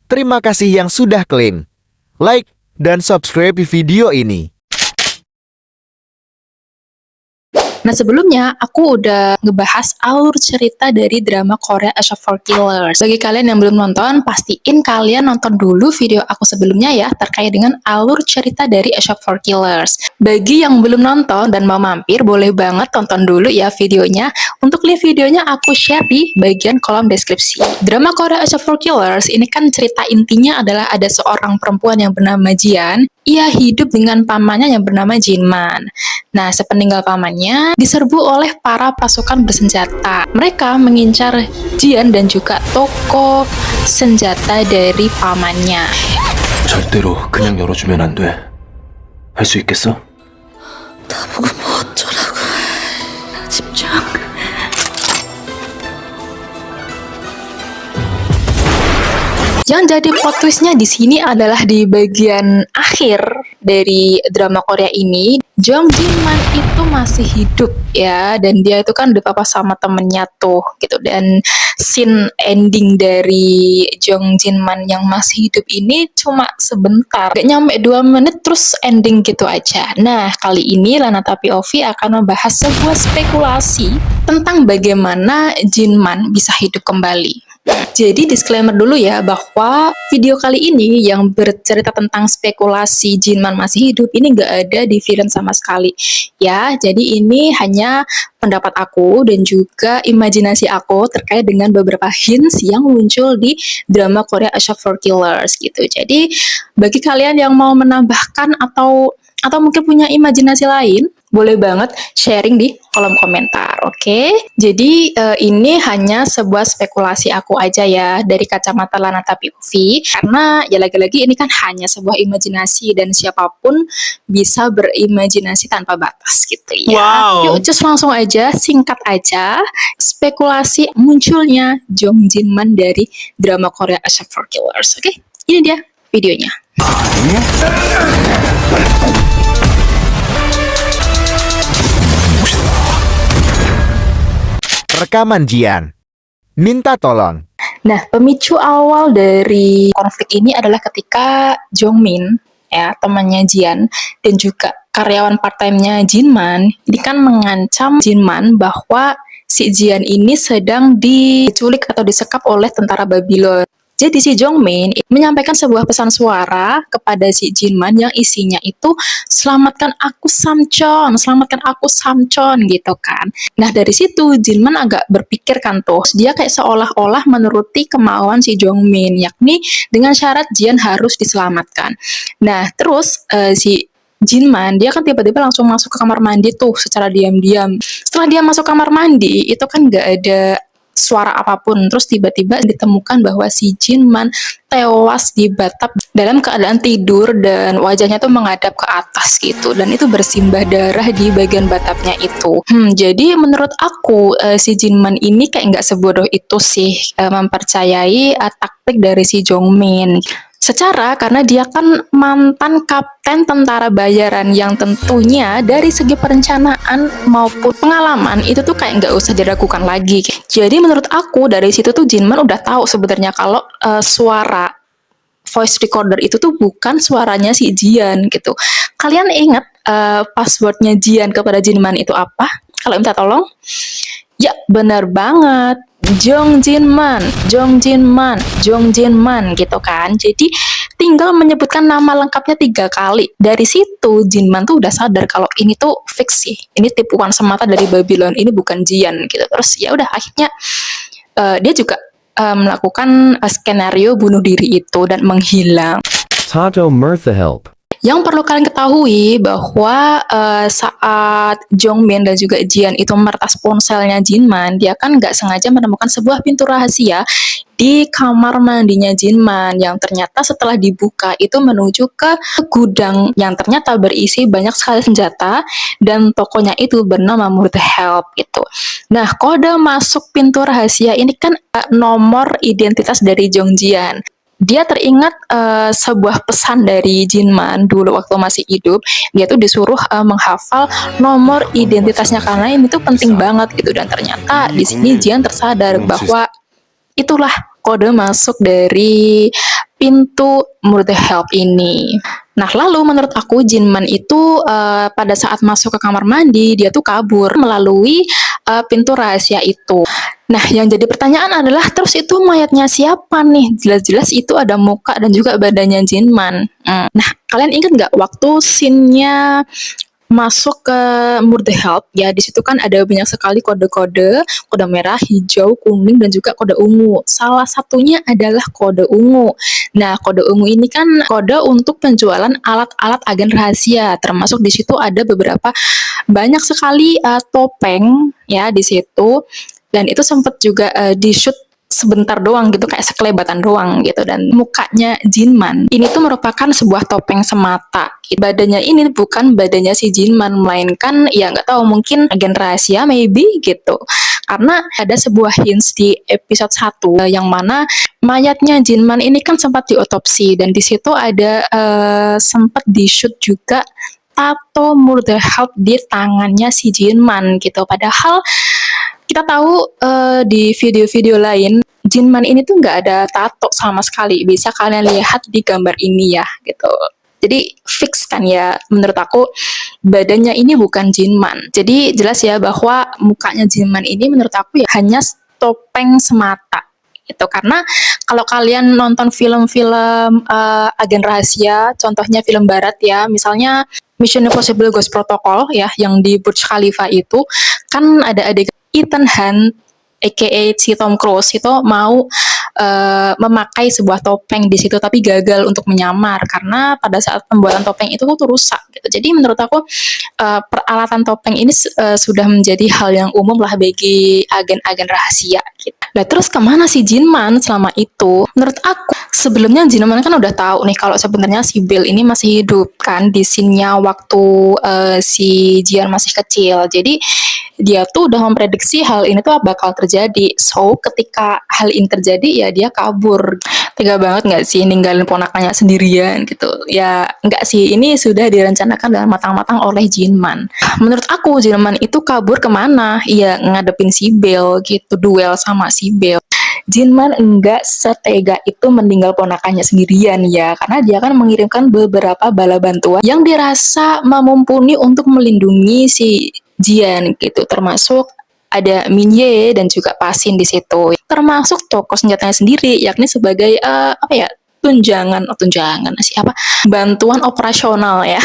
Terima kasih yang sudah klik like dan subscribe video ini. Nah, sebelumnya aku udah ngebahas alur cerita dari drama Korea A Shot for Killers. Bagi kalian yang belum nonton, pastiin kalian nonton dulu video aku sebelumnya ya, terkait dengan alur cerita dari A Shot for Killers. Bagi yang belum nonton dan mau mampir, boleh banget tonton dulu ya videonya. Untuk link videonya aku share di bagian kolom deskripsi. Drama Korea A Shot for Killers ini kan cerita intinya adalah ada seorang perempuan yang bernama Jian. Ia hidup dengan pamannya yang bernama Jinman. Nah, sepeninggal pamannya diserbu oleh para pasukan bersenjata. Mereka mengincar Jian dan juga toko senjata dari pamannya. 절대로 그냥 열어주면 안 돼. 할 수 있겠어? 나보고 뭐 어쩌라고. 집중. Yang jadi plot twistnya di sini adalah di bagian akhir dari drama Korea ini, Jong Jinman itu masih hidup ya, dan dia itu kan udah sama temennya tuh gitu. Dan scene ending dari Jong Jinman yang masih hidup ini cuma sebentar, gak nyampe 2 menit terus ending gitu aja. Nah, kali ini Lanata POV akan membahas sebuah spekulasi tentang bagaimana Jinman bisa hidup kembali. Jadi disclaimer dulu ya, bahwa video kali ini yang bercerita tentang spekulasi Jinman masih hidup ini nggak ada di Viren sama sekali ya. Jadi ini hanya pendapat aku dan juga imajinasi aku terkait dengan beberapa hints yang muncul di drama Korea A Shot for Killers gitu. Jadi bagi kalian yang mau menambahkan atau mungkin punya imajinasi lain, boleh banget sharing di kolom komentar, oke? Jadi ini hanya sebuah spekulasi aku aja ya, dari kacamata Lanata POV, karena ya lagi-lagi ini kan hanya sebuah imajinasi dan siapapun bisa berimajinasi tanpa batas gitu ya. Wow. Yuk just langsung aja, singkat aja, spekulasi munculnya Jong Jinman dari drama Korea A Shot for Killers, oke? Ini dia videonya. Rekaman Jian. Minta tolong. Nah, pemicu awal dari konflik ini adalah ketika Jongmin, ya, temannya Jian, dan juga karyawan part-time-nya Jinman, ini kan mengancam Jinman bahwa si Jian ini sedang diculik atau disekap oleh tentara Babylon. Jadi si Jongmin menyampaikan sebuah pesan suara kepada si Jinman yang isinya itu selamatkan aku Samchon gitu kan. Nah dari situ Jinman agak berpikir kan tuh, dia kayak seolah-olah menuruti kemauan si Jongmin, yakni dengan syarat Jian harus diselamatkan. Nah terus si Jinman dia kan tiba-tiba langsung masuk ke kamar mandi tuh secara diam-diam. Setelah dia masuk kamar mandi itu kan gak ada suara apapun, terus tiba-tiba ditemukan bahwa si Jinman tewas di bathtub dalam keadaan tidur dan wajahnya tuh menghadap ke atas gitu, dan itu bersimbah darah di bagian bathtubnya itu. Jadi menurut aku si Jinman ini kayak nggak sebodoh itu sih mempercayai taktik dari si Jongmin. Secara karena dia kan mantan kapten tentara bayaran yang tentunya dari segi perencanaan maupun pengalaman itu tuh kayak nggak usah diragukan lagi. Jadi menurut aku dari situ tuh Jinman udah tahu sebenarnya kalau suara voice recorder itu tuh bukan suaranya si Jian gitu. Kalian ingat passwordnya Jian kepada Jinman itu apa? Kalau minta tolong? Ya benar banget, Jong Jinman gitu kan. Jadi tinggal menyebutkan nama lengkapnya 3 kali. Dari situ Jinman tuh udah sadar kalau ini tuh fix sih, ini tipuan semata dari Babylon, ini bukan Jian gitu. Terus ya udah akhirnya dia juga melakukan skenario bunuh diri itu dan menghilang. Tato Mirtha help. Yang perlu kalian ketahui bahwa saat Jongmin dan juga Jian itu meretas ponselnya Jinman, dia kan nggak sengaja menemukan sebuah pintu rahasia di kamar mandinya Jinman yang ternyata setelah dibuka itu menuju ke gudang yang ternyata berisi banyak sekali senjata, dan tokonya itu bernama Murthy Help gitu. Nah, kode masuk pintu rahasia ini kan nomor identitas dari Jong Jian. Dia teringat sebuah pesan dari Jinman dulu waktu masih hidup. Dia tuh disuruh menghafal nomor identitasnya karena ini tuh penting banget gitu. Dan ternyata di sini Jian tersadar bahwa itulah kode masuk dari pintu Murder Help ini. Nah, lalu menurut aku Jinman itu pada saat masuk ke kamar mandi, dia tuh kabur melalui pintu rahasia itu. Nah, yang jadi pertanyaan adalah, terus itu mayatnya siapa nih? Jelas-jelas itu ada muka dan juga badannya Jinman. Nah, kalian ingat nggak waktu scene-nya masuk ke Murder Help, ya di situ kan ada banyak sekali kode-kode, kode merah, hijau, kuning, dan juga kode ungu. Salah satunya adalah kode ungu. Nah, kode ungu ini kan kode untuk penjualan alat-alat agen rahasia, termasuk di situ ada beberapa banyak sekali topeng ya di situ, dan itu sempat juga di shoot sebentar doang gitu, kayak sekelebatan doang gitu. Dan mukanya Jinman ini tuh merupakan sebuah topeng semata. Badannya ini bukan badannya si Jinman, melainkan ya nggak tahu, mungkin agen rahasia maybe gitu. Karena ada sebuah hints di episode 1 yang mana mayatnya Jinman ini kan sempat diotopsi, dan di situ ada sempat di shoot juga tato Murder Help di tangannya si Jinman gitu. Padahal kita tahu di video-video lain Jinman ini tuh nggak ada tato sama sekali. Bisa kalian lihat di gambar ini ya gitu. Jadi fix kan ya, menurut aku badannya ini bukan Jinman. Jadi jelas ya bahwa mukanya Jinman ini menurut aku ya hanya topeng semata gitu. Karena kalau kalian nonton film-film agen rahasia, contohnya film barat ya, misalnya Mission Impossible Ghost Protocol ya, yang di Burj Khalifa itu kan ada adegan Ethan Hunt aka si Tom Cruise itu mau memakai sebuah topeng di situ, tapi gagal untuk menyamar karena pada saat pembuatan topeng itu tuh rusak gitu. Jadi menurut aku peralatan topeng ini sudah menjadi hal yang umum lah bagi agen-agen rahasia gitu. Nah, terus kemana si Jinman selama itu? Menurut aku sebelumnya Jinman kan udah tahu nih kalau sebenarnya si Bell ini masih hidup kan di scene-nya waktu si Jian masih kecil. Jadi dia tuh udah memprediksi hal ini tuh bakal terjadi. So, ketika hal ini terjadi ya dia kabur. Tega banget nggak sih ninggalin ponakannya sendirian gitu? Ya nggak sih, ini sudah direncanakan dengan matang-matang oleh Jinman. Menurut aku Jinman itu kabur kemana? Ya ngadepin si Bell gitu, duel sama si Bell. Jinman enggak setega itu meninggal ponakannya sendirian ya, karena dia kan mengirimkan beberapa bala bantuan yang dirasa mumpuni untuk melindungi si Jian gitu, termasuk ada Minye dan juga Pasin di situ, termasuk toko senjatanya sendiri, yakni sebagai apa ya, tunjangan sih apa, bantuan operasional ya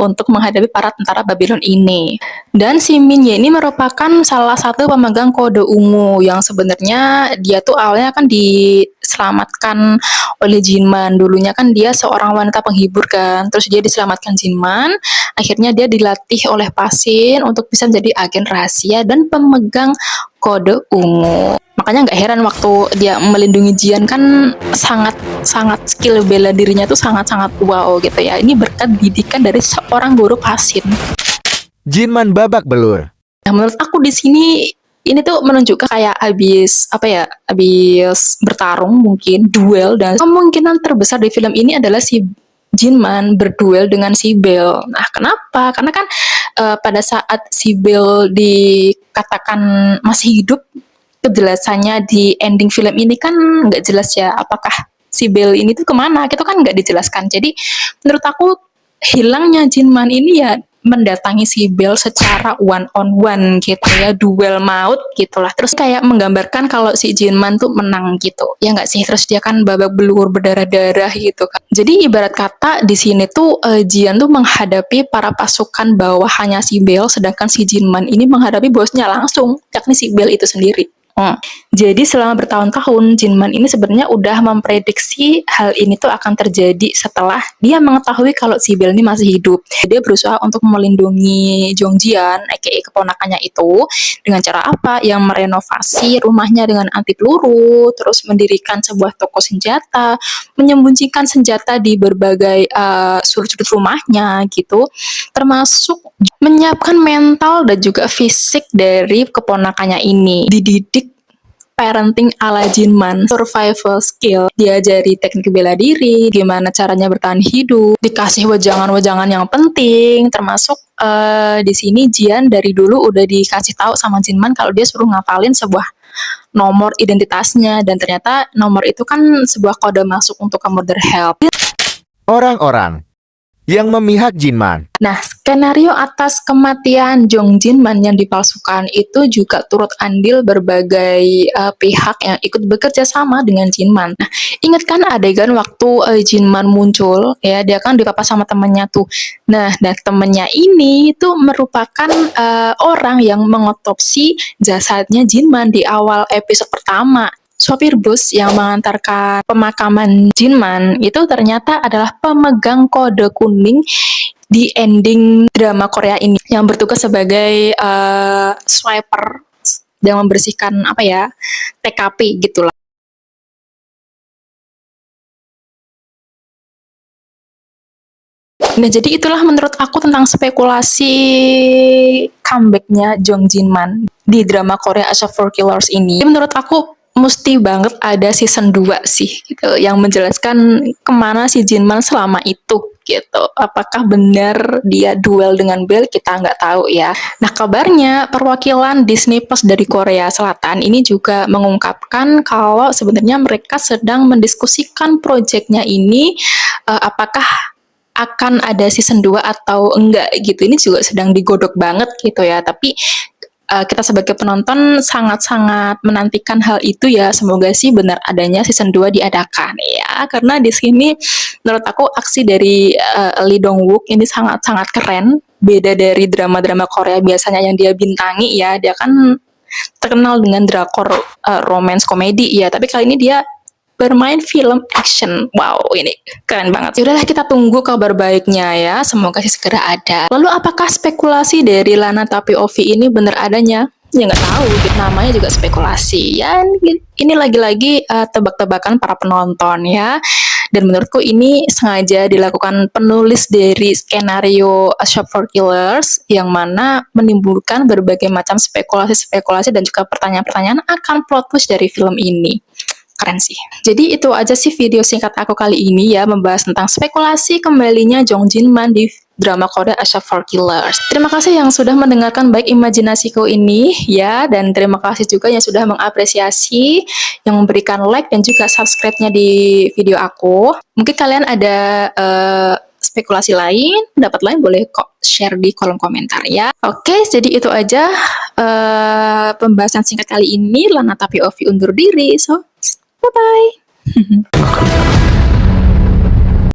untuk menghadapi para tentara Babylon ini. Dan si Minye ini merupakan salah satu pemegang kode ungu yang sebenarnya dia tuh awalnya kan diselamatkan oleh Jinman. Dulunya kan dia seorang wanita penghibur kan, terus dia diselamatkan Jinman, akhirnya dia dilatih oleh Pasin untuk bisa menjadi agen rahasia dan pemegang kode ungu. Makanya nggak heran waktu dia melindungi Jian kan sangat skill bela dirinya tuh sangat wow gitu ya. Ini berkat didikan dari seorang guru Pasin. Jinman babak belur. Nah, menurut aku di sini ini tuh menunjukkan kayak habis bertarung, mungkin duel, dan kemungkinan terbesar di film ini adalah si Jinman berduel dengan si Bell. Nah, kenapa? Karena kan pada saat si Bell dikatakan masih hidup, kejelasannya di ending film ini kan nggak jelas ya, apakah si Bell ini tuh kemana, gitu kan nggak dijelaskan. Jadi menurut aku hilangnya Jinman ini ya mendatangi si Bell secara one on one gitu ya, duel maut gitulah. Terus kayak menggambarkan kalau si Jinman tuh menang gitu, ya nggak sih? Terus dia kan babak belur berdarah-darah gitu kan. Jadi ibarat kata di sini tuh Jian tuh menghadapi para pasukan bawahannya si Bell, sedangkan si Jinman ini menghadapi bosnya langsung, yakni si Bell itu sendiri. Jadi selama bertahun-tahun Jinman ini sebenarnya udah memprediksi hal ini tuh akan terjadi setelah dia mengetahui kalau si Bell ini masih hidup. Dia berusaha untuk melindungi Jongjian, aka keponakannya itu, dengan cara apa? Yang merenovasi rumahnya dengan anti peluru, terus mendirikan sebuah toko senjata, menyembunyikan senjata di berbagai sudut-sudut rumahnya gitu, termasuk menyiapkan mental dan juga fisik dari keponakannya ini, dididik parenting ala Jinman, survival skill, diajari teknik bela diri, gimana caranya bertahan hidup, dikasih wejangan-wejangan yang penting, termasuk di sini Jian dari dulu udah dikasih tahu sama Jinman kalau dia suruh ngafalin sebuah nomor identitasnya, dan ternyata nomor itu kan sebuah kode masuk untuk ke Murder Help. Orang-orang yang memihak Jinman. Nah, skenario atas kematian Jong Jinman yang dipalsukan itu juga turut andil berbagai pihak yang ikut bekerja sama dengan Jinman. Nah, ingat kan adegan waktu Jinman muncul, ya, dia kan dipapas sama temennya tuh. Nah, dan temennya ini tuh merupakan orang yang mengotopsi jasadnya Jinman di awal episode pertama. Sopir bus yang mengantarkan pemakaman Jinman itu ternyata adalah pemegang kode kuning di ending drama Korea ini, yang bertugas sebagai swiper yang membersihkan TKP gitu lah. Nah, jadi itulah menurut aku tentang spekulasi comebacknya Jong Jinman di drama Korea As a For Killers ini. Menurut aku mesti banget ada season 2 sih gitu, yang menjelaskan kemana si Jinman selama itu gitu. Apakah benar dia duel dengan Bell, kita nggak tahu ya. Nah, kabarnya perwakilan Disney Plus dari Korea Selatan ini juga mengungkapkan kalau sebenarnya mereka sedang mendiskusikan proyeknya ini, apakah akan ada season 2 atau enggak gitu. Ini juga sedang digodok banget gitu ya. Tapi kita sebagai penonton sangat-sangat menantikan hal itu ya. Semoga sih benar adanya season 2 diadakan ya. Karena di sini menurut aku aksi dari Lee Dong Wook ini sangat-sangat keren. Beda dari drama-drama Korea biasanya yang dia bintangi ya. Dia kan terkenal dengan drakor romance komedi ya. Tapi kali ini dia bermain film action. Wow, ini keren banget. Yaudahlah, kita tunggu kabar baiknya ya. Semoga sih segera ada. Lalu apakah spekulasi dari Lana Tapiovi ini benar adanya? Ya nggak tahu, namanya juga spekulasi. Ya ini lagi-lagi tebak-tebakan para penonton ya. Dan menurutku ini sengaja dilakukan penulis dari skenario A Shop for Killers, yang mana menimbulkan berbagai macam spekulasi-spekulasi dan juga pertanyaan-pertanyaan akan plot twist dari film ini. Keren sih. Jadi itu aja sih video singkat aku kali ini ya, membahas tentang spekulasi kembalinya Jong Jinman di drama Korea A Shop for Killers. Terima kasih yang sudah mendengarkan baik imajinasiku ini ya, dan terima kasih juga yang sudah mengapresiasi, yang memberikan like dan juga subscribe-nya di video aku. Mungkin kalian ada spekulasi lain, pendapat lain, boleh kok share di kolom komentar ya. Oke, jadi itu aja pembahasan singkat kali ini. Lana Tapiovi undur diri, so bye-bye.